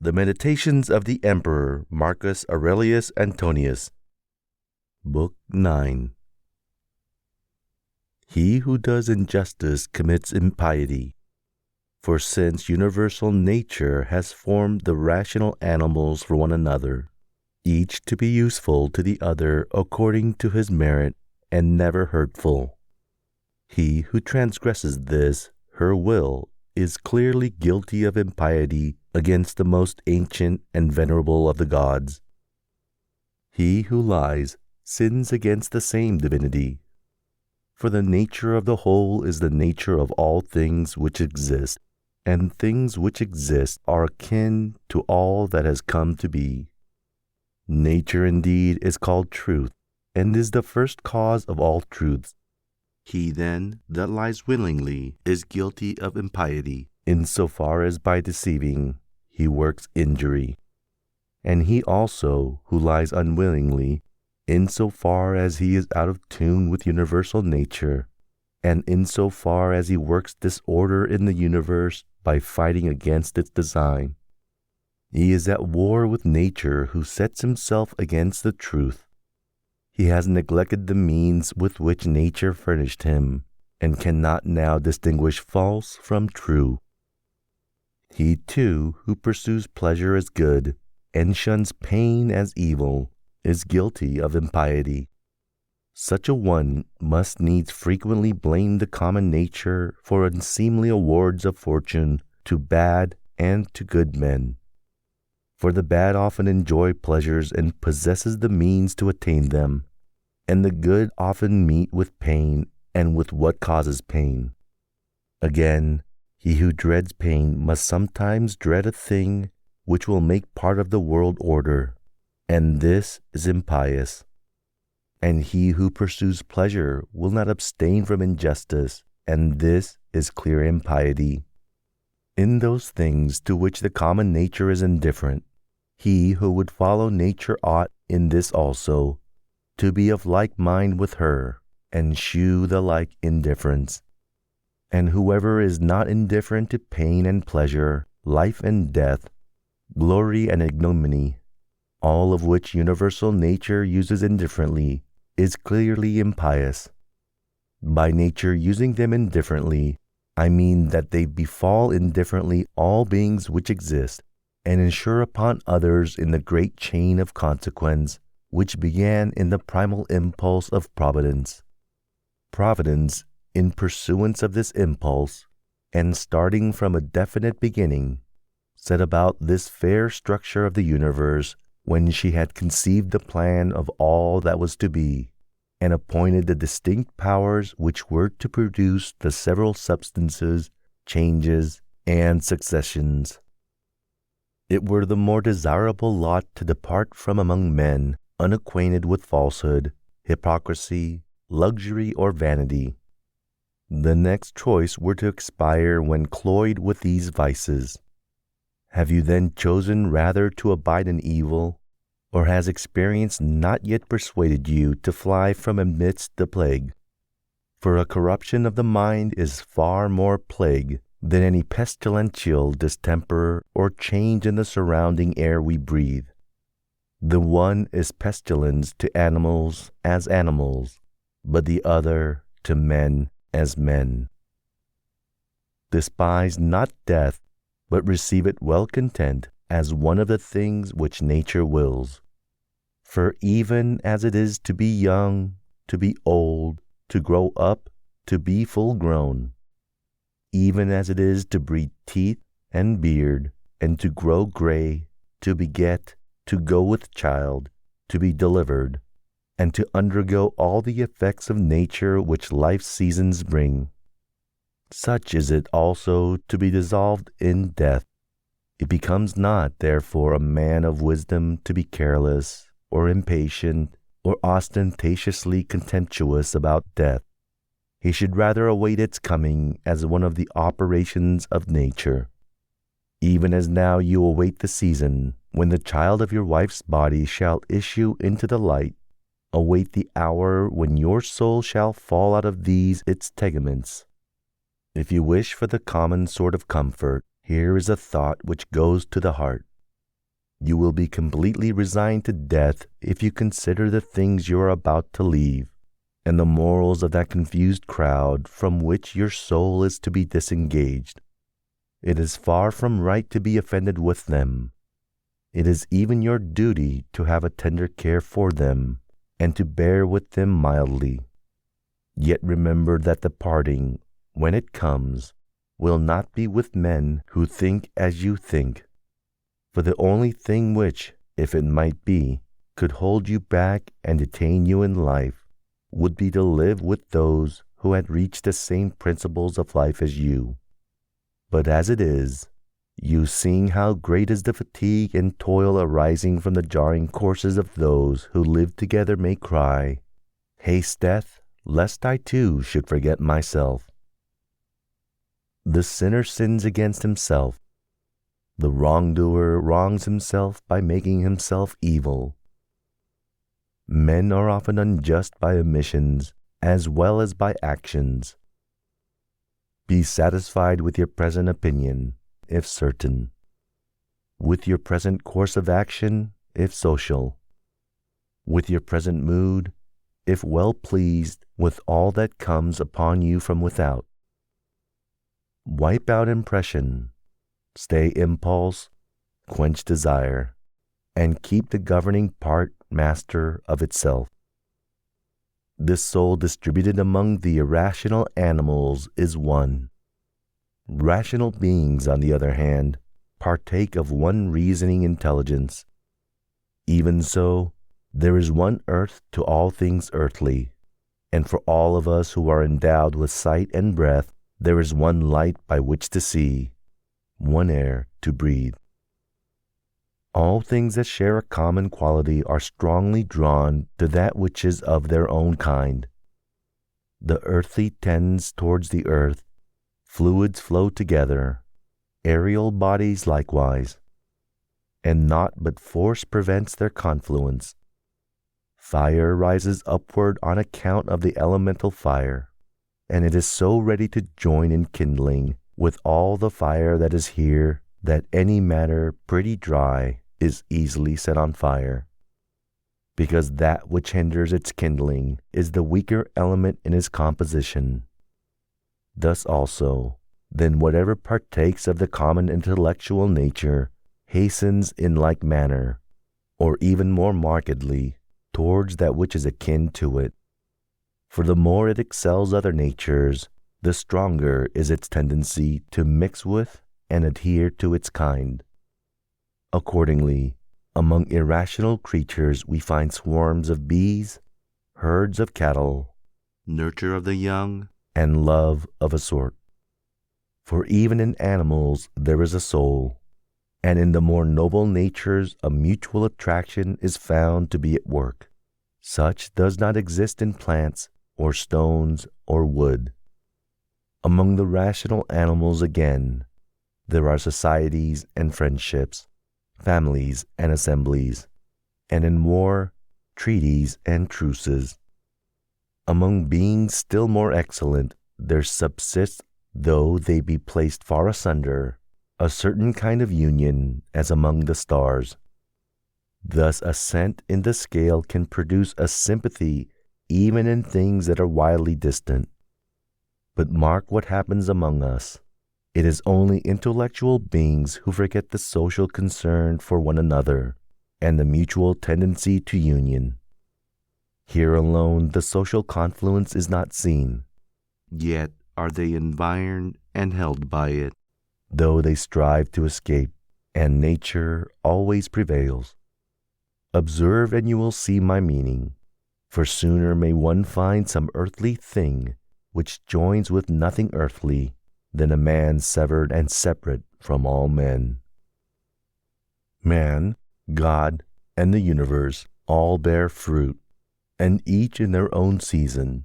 The Meditations of the Emperor Marcus Aurelius Antonius. Book 9. He who does injustice commits impiety. For since universal nature has formed the rational animals for one another, each to be useful to the other according to his merit, and never hurtful, he who transgresses this, her will, is clearly guilty of impiety against the most ancient and venerable of the gods. He who lies sins against the same divinity. For the nature of the whole is the nature of all things which exist, and things which exist are akin to all that has come to be. Nature indeed is called truth, and is the first cause of all truths. He then that lies willingly is guilty of impiety, in so far as by deceiving he works injury. And he also who lies unwillingly, in so far as he is out of tune with universal nature, and in so far as he works disorder in the universe by fighting against its design. He is at war with nature who sets himself against the truth. He has neglected the means with which nature furnished him, and cannot now distinguish false from true. He too who pursues pleasure as good, and shuns pain as evil, is guilty of impiety. Such a one must needs frequently blame the common nature for unseemly awards of fortune to bad and to good men. For the bad often enjoy pleasures and possesses the means to attain them, and the good often meet with pain and with what causes pain. Again, he who dreads pain must sometimes dread a thing which will make part of the world order, and this is impious. And he who pursues pleasure will not abstain from injustice, and this is clear impiety. In those things to which the common nature is indifferent, he who would follow nature ought, in this also, to be of like mind with her, and shew the like indifference. And whoever is not indifferent to pain and pleasure, life and death, glory and ignominy, all of which universal nature uses indifferently, is clearly impious. By nature using them indifferently, I mean that they befall indifferently all beings which exist, and ensure upon others in the great chain of consequence, which began in the primal impulse of Providence. Providence, in pursuance of this impulse, and starting from a definite beginning, set about this fair structure of the universe when she had conceived the plan of all that was to be, and appointed the distinct powers which were to produce the several substances, changes, and successions. It were the more desirable lot to depart from among men unacquainted with falsehood, hypocrisy, luxury, or vanity. The next choice were to expire when cloyed with these vices. Have you then chosen rather to abide in evil, or has experience not yet persuaded you to fly from amidst the plague? For a corruption of the mind is far more plague than any pestilential distemper or change in the surrounding air we breathe. The one is pestilence to animals as animals, but the other to men as men. Despise not death, but receive it well content as one of the things which nature wills. For even as it is to be young, to be old, to grow up, to be full grown, even as it is to breed teeth and beard, and to grow gray, to beget, to go with child, to be delivered, and to undergo all the effects of nature which life's seasons bring, such is it also to be dissolved in death. It becomes not, therefore, a man of wisdom to be careless, or impatient, or ostentatiously contemptuous about death. He should rather await its coming as one of the operations of nature. Even as now you await the season when the child of your wife's body shall issue into the light, await the hour when your soul shall fall out of these its teguments. If you wish for the common sort of comfort, here is a thought which goes to the heart. You will be completely resigned to death if you consider the things you are about to leave, and the morals of that confused crowd from which your soul is to be disengaged. It is far from right to be offended with them. It is even your duty to have a tender care for them, and to bear with them mildly. Yet remember that the parting, when it comes, will not be with men who think as you think. For the only thing which, if it might be, could hold you back and detain you in life, would be to live with those who had reached the same principles of life as you. But as it is, you seeing how great is the fatigue and toil arising from the jarring courses of those who live together may cry, "Haste, death, lest I too should forget myself." The sinner sins against himself. The wrongdoer wrongs himself by making himself evil. Men are often unjust by omissions as well as by actions. Be satisfied with your present opinion, if certain, with your present course of action, if social, with your present mood, if well pleased with all that comes upon you from without. Wipe out impression, stay impulse, quench desire, and keep the governing part master of itself. This soul distributed among the irrational animals is one. Rational beings, on the other hand, partake of one reasoning intelligence. Even so, there is one earth to all things earthly, and for all of us who are endowed with sight and breath, there is one light by which to see, one air to breathe. All things that share a common quality are strongly drawn to that which is of their own kind. The earthly tends towards the earth, fluids flow together, aerial bodies likewise, and naught but force prevents their confluence. Fire rises upward on account of the elemental fire, and it is so ready to join in kindling with all the fire that is here that any matter pretty dry is easily set on fire, because that which hinders its kindling is the weaker element in its composition. Thus also, then whatever partakes of the common intellectual nature hastens in like manner, or even more markedly, towards that which is akin to it. For the more it excels other natures, the stronger is its tendency to mix with and adhere to its kind. Accordingly, among irrational creatures we find swarms of bees, herds of cattle, nurture of the young, and love of a sort. For even in animals there is a soul, and in the more noble natures a mutual attraction is found to be at work. Such does not exist in plants, or stones, or wood. Among the rational animals, again, there are societies and friendships, families and assemblies, and in war, treaties and truces. Among beings still more excellent, there subsists, though they be placed far asunder, a certain kind of union as among the stars. Thus a scent in the scale can produce a sympathy even in things that are widely distant. But mark what happens among us. It is only intellectual beings who forget the social concern for one another and the mutual tendency to union. Here alone the social confluence is not seen, yet are they environed and held by it, though they strive to escape, and nature always prevails. Observe and you will see my meaning, for sooner may one find some earthly thing which joins with nothing earthly than a man severed and separate from all men. Man, God, and the universe all bear fruit, and each in their own season.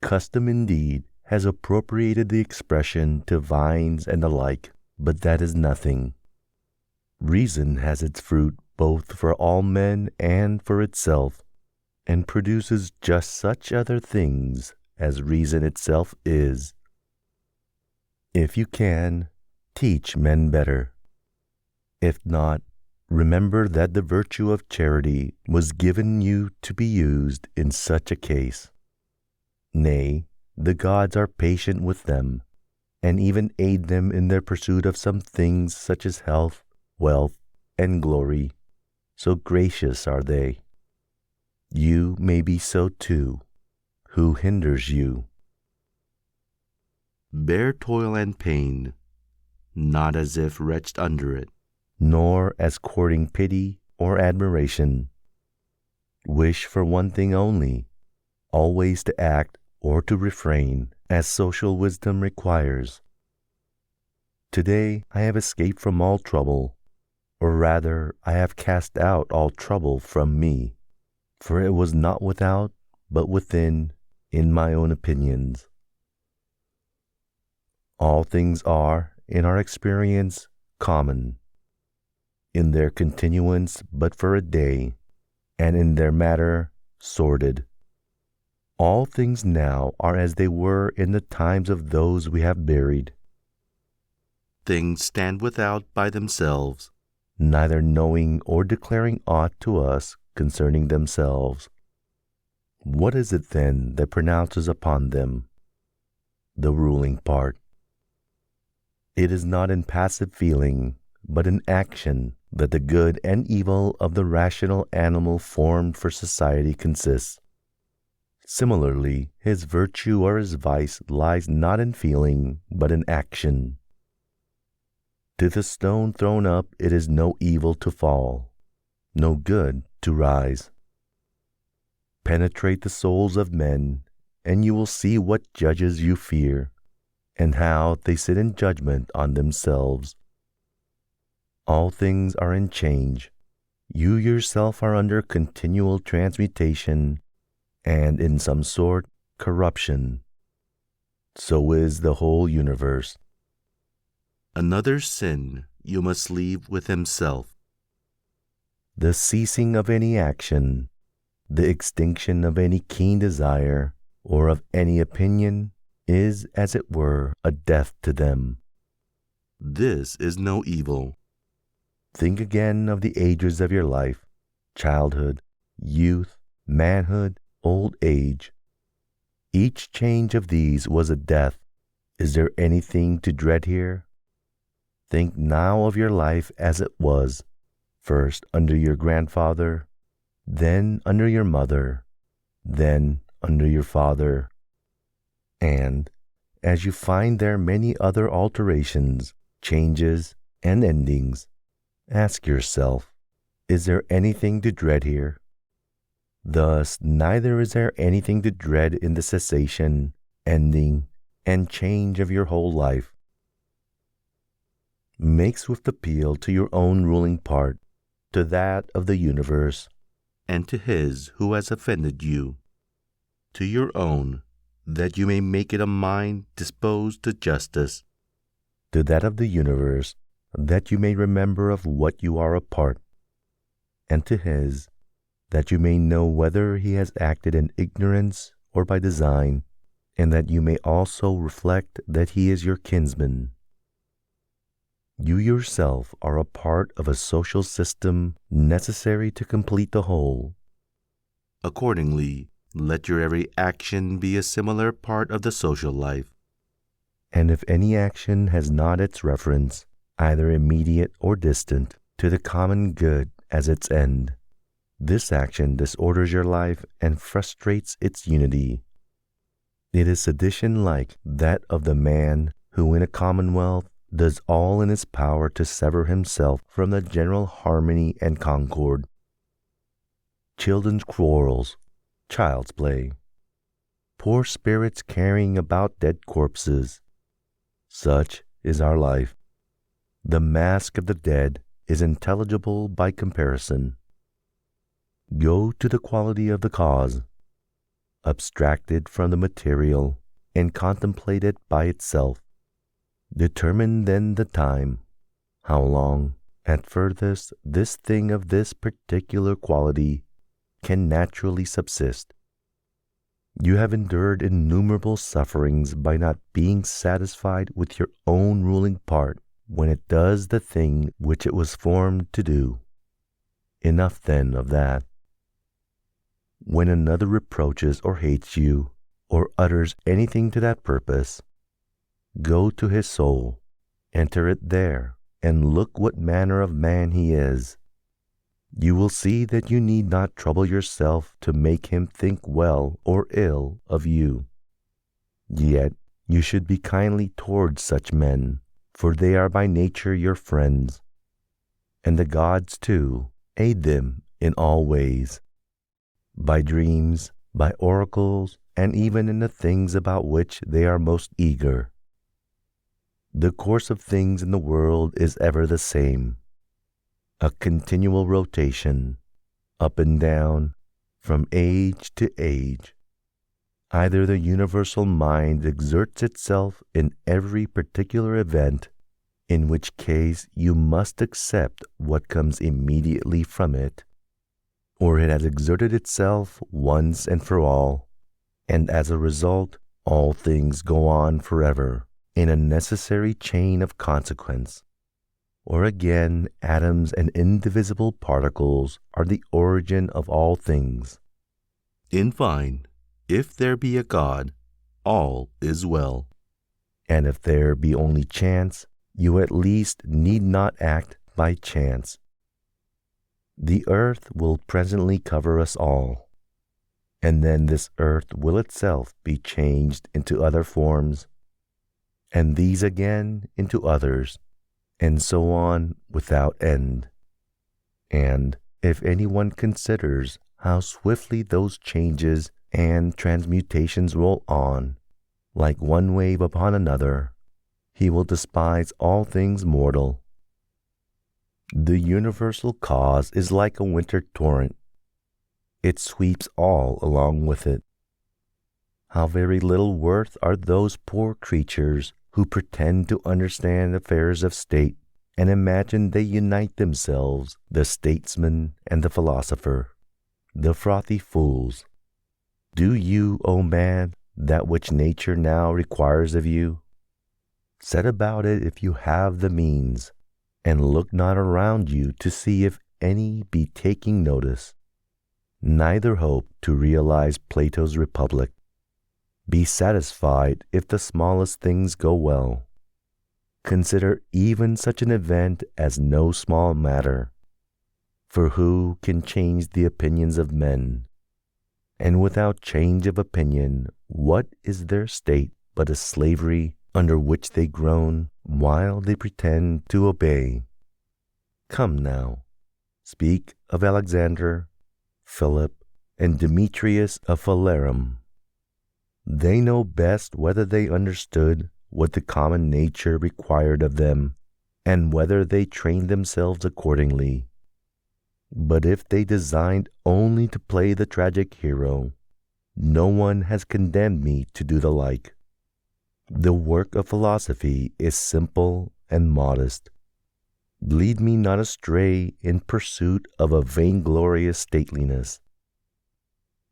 Custom, indeed, has appropriated the expression to vines and the like, but that is nothing. Reason has its fruit both for all men and for itself, and produces just such other things as reason itself is. If you can, teach men better. If not, Remember that the virtue of charity was given you to be used in such a case. Nay, the gods are patient with them, and even aid them in their pursuit of some things such as health, wealth, and glory. So gracious are they. You may be so too. Who hinders you? Bear toil and pain, not as if wretched under it, nor as courting pity or admiration. Wish for one thing only, always to act or to refrain, as social wisdom requires. Today I have escaped from all trouble, or rather I have cast out all trouble from me, for it was not without, but within, in my own opinions. All things are, in our experience, common, in their continuance but for a day, and in their matter sordid. All things now are as they were in the times of those we have buried. Things stand without by themselves, neither knowing or declaring aught to us concerning themselves. What is it then that pronounces upon them? The ruling part. It is not in passive feeling, but in action, that the good and evil of the rational animal formed for society consists. Similarly, his virtue or his vice lies not in feeling, but in action. To the stone thrown up it is no evil to fall, no good to rise. Penetrate the souls of men, and you will see what judges you fear, and how they sit in judgment on themselves. All things are in change. You yourself are under continual transmutation, and in some sort corruption. So is the whole universe. Another sin you must leave with himself. The ceasing of any action, the extinction of any keen desire, or of any opinion, is, as it were, a death to them. This is no evil. Think again of the ages of your life, childhood, youth, manhood, old age. Each change of these was a death. Is there anything to dread here? Think now of your life as it was, first under your grandfather, then under your mother, then under your father. And as you find there many other alterations, changes, and endings, ask yourself, is there anything to dread here? Thus, neither is there anything to dread in the cessation, ending, and change of your whole life. Make swift appeal to your own ruling part, to that of the universe, and to his who has offended you, to your own, that you may make it a mind disposed to justice, to that of the universe, that you may remember of what you are a part, and to his, that you may know whether he has acted in ignorance or by design, and that you may also reflect that he is your kinsman. You yourself are a part of a social system necessary to complete the whole. Accordingly, let your every action be a similar part of the social life. And if any action has not its reference, either immediate or distant, to the common good as its end, this action disorders your life and frustrates its unity. It is sedition like that of the man who in a commonwealth does all in his power to sever himself from the general harmony and concord. Children's quarrels, child's play, poor spirits carrying about dead corpses. Such is our life. The mask of the dead is intelligible by comparison. Go to the quality of the cause, abstracted from the material, and contemplate it by itself. Determine then the time, how long, at furthest, this thing of this particular quality can naturally subsist. You have endured innumerable sufferings by not being satisfied with your own ruling part when it does the thing which it was formed to do. Enough then of that. When another reproaches or hates you, or utters anything to that purpose, go to his soul, enter it there, and look what manner of man he is. You will see that you need not trouble yourself to make him think well or ill of you. Yet you should be kindly towards such men, for they are by nature your friends, and the gods, too, aid them in all ways, by dreams, by oracles, and even in the things about which they are most eager. The course of things in the world is ever the same, a continual rotation, up and down, from age to age. Either the universal mind exerts itself in every particular event, in which case you must accept what comes immediately from it, or it has exerted itself once and for all, and as a result all things go on forever in a necessary chain of consequence. Or again, atoms and indivisible particles are the origin of all things. In fine, if there be a God, all is well. And if there be only chance, you at least need not act by chance. The earth will presently cover us all, and then this earth will itself be changed into other forms, and these again into others, and so on without end. And if anyone considers how swiftly those changes and transmutations roll on, like one wave upon another, he will despise all things mortal. The universal cause is like a winter torrent. It sweeps all along with it. How very little worth are those poor creatures who pretend to understand affairs of state and imagine they unite themselves, the statesman and the philosopher, the frothy fools. Do you, O man, that which nature now requires of you? Set about it if you have the means, and look not around you to see if any be taking notice. Neither hope to realize Plato's Republic. Be satisfied if the smallest things go well. Consider even such an event as no small matter. For who can change the opinions of men? And without change of opinion, what is their state but a slavery under which they groan while they pretend to obey? Come now, speak of Alexander, Philip, and Demetrius of Phalerum. They know best whether they understood what the common nature required of them, and whether they trained themselves accordingly. But if they designed only to play the tragic hero, no one has condemned me to do the like. The work of philosophy is simple and modest. Lead me not astray in pursuit of a vainglorious stateliness.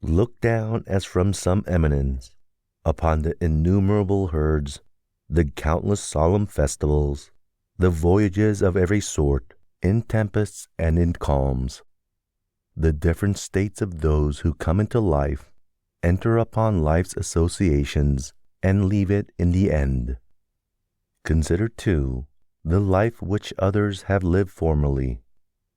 Look down as from some eminence upon the innumerable herds, the countless solemn festivals, the voyages of every sort, in tempests and in calms, the different states of those who come into life, enter upon life's associations, and leave it in the end. Consider, too, the life which others have lived formerly,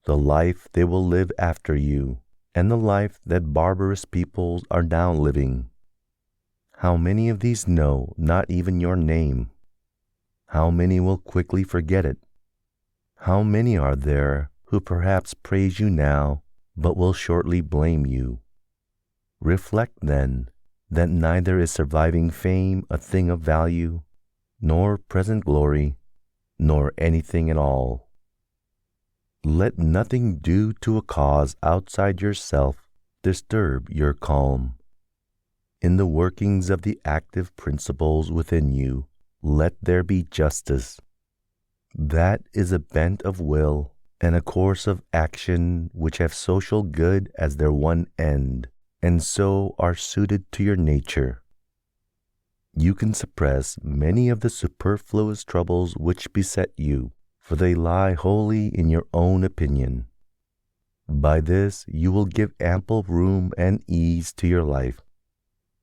the life they will live after you, and the life that barbarous peoples are now living. How many of these know not even your name? How many will quickly forget it? How many are there who perhaps praise you now, but will shortly blame you? Reflect, then, that neither is surviving fame a thing of value, nor present glory, nor anything at all. Let nothing due to a cause outside yourself disturb your calm. In the workings of the active principles within you, let there be justice. That is a bent of will and a course of action which have social good as their one end, and so are suited to your nature. You can suppress many of the superfluous troubles which beset you, for they lie wholly in your own opinion. By this you will give ample room and ease to your life.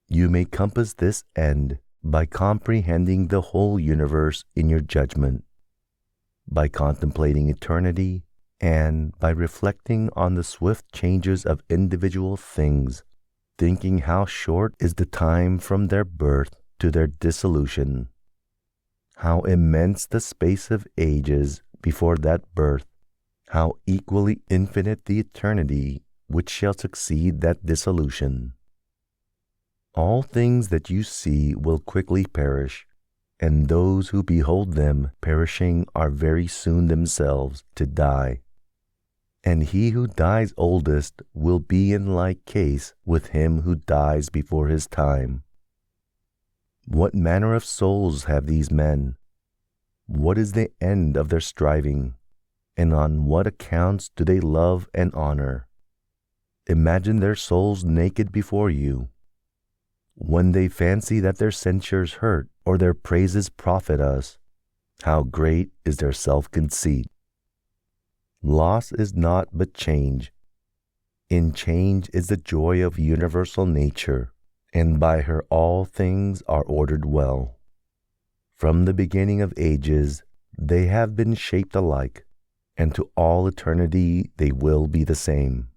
You may compass this end by comprehending the whole universe in your judgment, by contemplating eternity, and by reflecting on the swift changes of individual things, thinking how short is the time from their birth to their dissolution, how immense the space of ages before that birth, how equally infinite the eternity which shall succeed that dissolution. All things that you see will quickly perish, and those who behold them perishing are very soon themselves to die. And he who dies oldest will be in like case with him who dies before his time. What manner of souls have these men? What is the end of their striving? And on what accounts do they love and honor? Imagine their souls naked before you. When they fancy that their censures hurt or their praises profit us, how great is their self-conceit! Loss is not but change. In change is the joy of universal nature, and by her all things are ordered well. From the beginning of ages they have been shaped alike, and to all eternity they will be the same.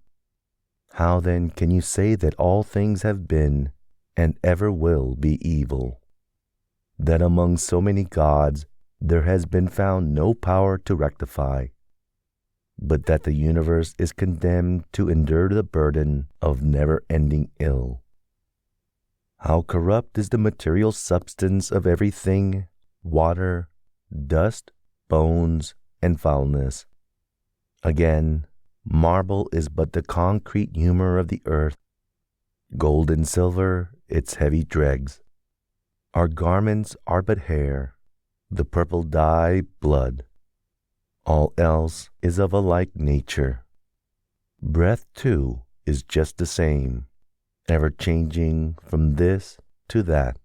How then can you say that all things have been and ever will be evil? That among so many gods there has been found no power to rectify, but that the universe is condemned to endure the burden of never-ending ill. How corrupt is the material substance of everything, water, dust, bones, and foulness. Again, marble is but the concrete humor of the earth, gold and silver its heavy dregs. Our garments are but hair, the purple dye blood. All else is of a like nature. Breath, too, is just the same, ever changing from this to that.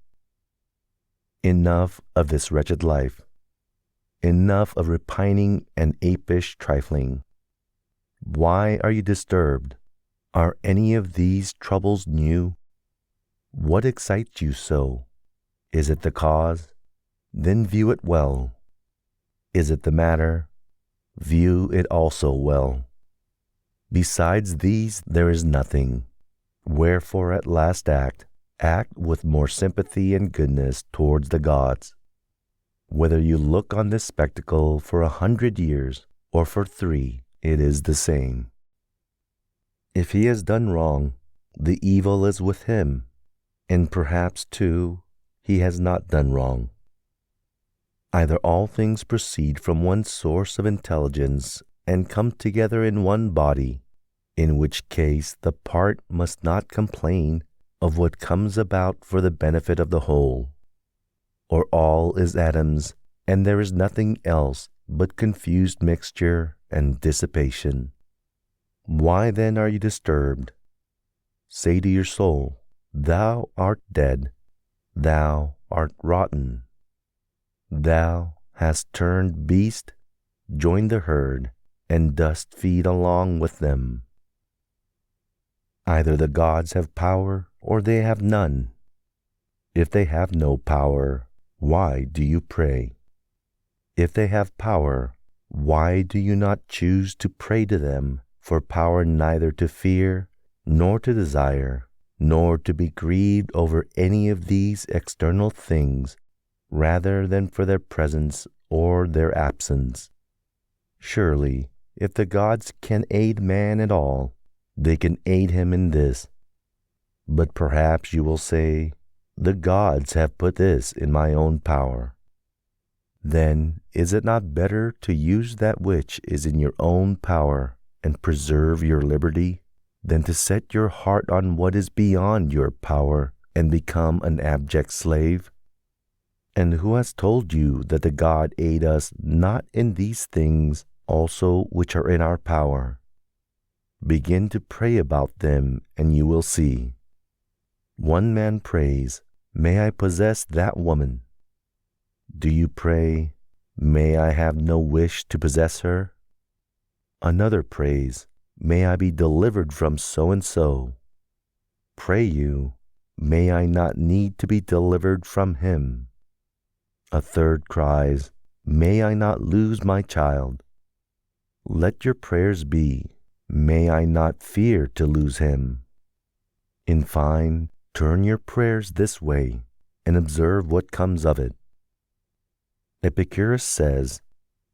Enough of this wretched life. Enough of repining and apish trifling. Why are you disturbed? Are any of these troubles new? What excites you so? Is it the cause? Then view it well. Is it the matter? View it also well. Besides these there is nothing. Wherefore at last act with more sympathy and goodness towards the gods. Whether you look on this spectacle for 100 years or for 3, it is the same. If he has done wrong, the evil is with him, and perhaps, too, he has not done wrong. Either all things proceed from one source of intelligence and come together in one body, in which case the part must not complain of what comes about for the benefit of the whole, or all is atoms, and there is nothing else but confused mixture and dissipation. Why then are you disturbed? Say to your soul, thou art dead, thou art rotten. Thou hast turned beast, joined the herd, and dost feed along with them. Either the gods have power or they have none. If they have no power, why do you pray? If they have power, why do you not choose to pray to them for power neither to fear, nor to desire, nor to be grieved over any of these external things, rather than for their presence or their absence? Surely, if the gods can aid man at all, they can aid him in this. But perhaps you will say, the gods have put this in my own power. Then is it not better to use that which is in your own power and preserve your liberty, than to set your heart on what is beyond your power and become an abject slave? And who has told you that the God aid us not in these things also which are in our power? Begin to pray about them, and you will see. One man prays, may I possess that woman. Do you pray, may I have no wish to possess her? Another prays, may I be delivered from so and so. Pray you, may I not need to be delivered from him. A third cries, may I not lose my child. Let your prayers be, may I not fear to lose him. In fine, turn your prayers this way, and observe what comes of it. Epicurus says,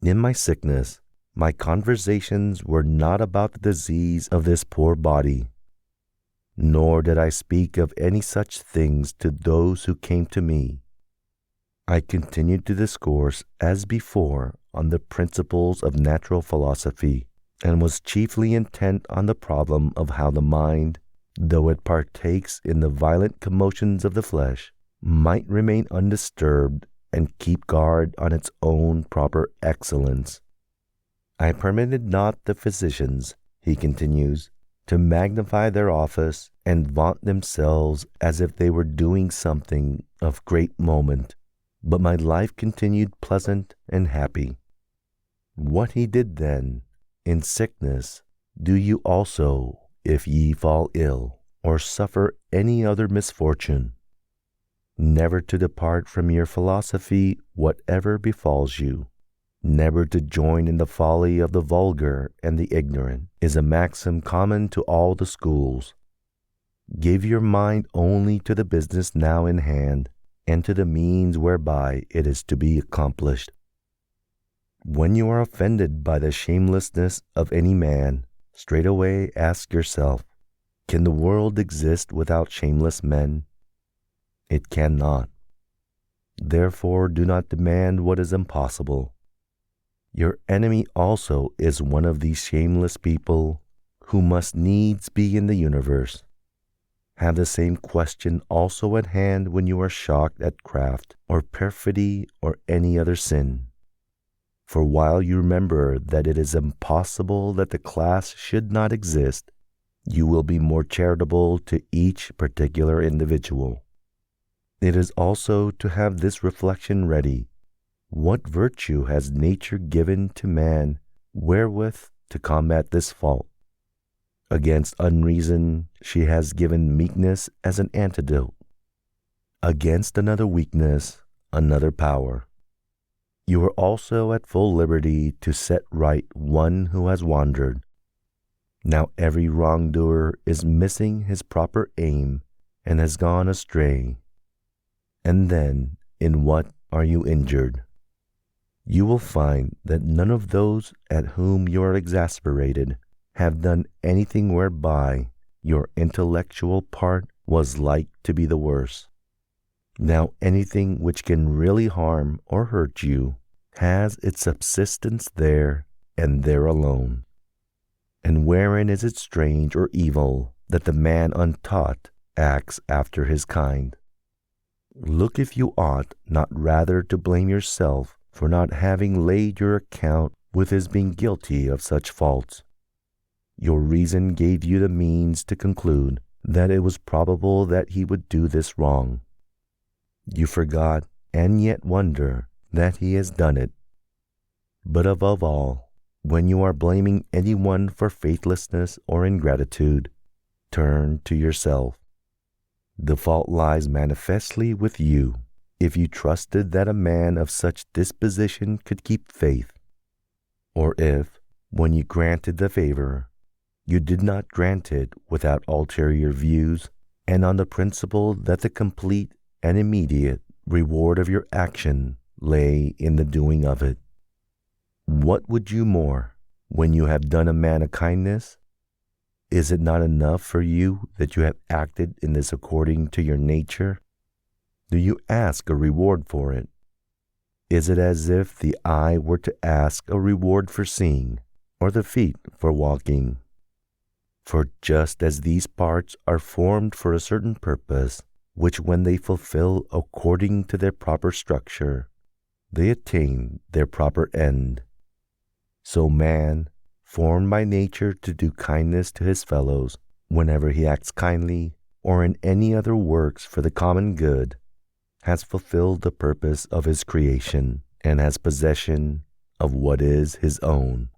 in my sickness, my conversations were not about the disease of this poor body, nor did I speak of any such things to those who came to me. I continued to discourse as before on the principles of natural philosophy, and was chiefly intent on the problem of how the mind, though it partakes in the violent commotions of the flesh, might remain undisturbed and keep guard on its own proper excellence. I permitted not the physicians, he continues, to magnify their office and vaunt themselves as if they were doing something of great moment, but my life continued pleasant and happy. What he did then, in sickness, do you also, if ye fall ill, or suffer any other misfortune. Never to depart from your philosophy whatever befalls you. Never to join in the folly of the vulgar and the ignorant is a maxim common to all the schools. Give your mind only to the business now in hand, and to the means whereby it is to be accomplished. When you are offended by the shamelessness of any man, straightway ask yourself, can the world exist without shameless men? It cannot. Therefore do not demand what is impossible. Your enemy also is one of these shameless people who must needs be in the universe. Have the same question also at hand when you are shocked at craft or perfidy or any other sin. For while you remember that it is impossible that the class should not exist, you will be more charitable to each particular individual. It is also to have this reflection ready. What virtue has nature given to man wherewith to combat this fault? Against unreason she has given meekness as an antidote. Against another weakness, another power. You are also at full liberty to set right one who has wandered. Now every wrongdoer is missing his proper aim and has gone astray. And then, in what are you injured? You will find that none of those at whom you are exasperated have done anything whereby your intellectual part was like to be the worse. Now anything which can really harm or hurt you has its subsistence there and there alone. And wherein is it strange or evil that the man untaught acts after his kind? Look if you ought not rather to blame yourself for not having laid your account with his being guilty of such faults. Your reason gave you the means to conclude that it was probable that he would do this wrong. You forgot and yet wonder that he has done it. But above all, when you are blaming anyone for faithlessness or ingratitude, turn to yourself. The fault lies manifestly with you, if you trusted that a man of such disposition could keep faith, or if, when you granted the favor, you did not grant it without ulterior views and on the principle that the complete and immediate reward of your action lay in the doing of it. What would you more, when you have done a man a kindness? Is it not enough for you that you have acted in this according to your nature? Do you ask a reward for it? Is it as if the eye were to ask a reward for seeing, or the feet for walking? For just as these parts are formed for a certain purpose, which when they fulfill according to their proper structure, they attain their proper end, so man, formed by nature to do kindness to his fellows, whenever he acts kindly or in any other works for the common good, has fulfilled the purpose of his creation and has possession of what is his own.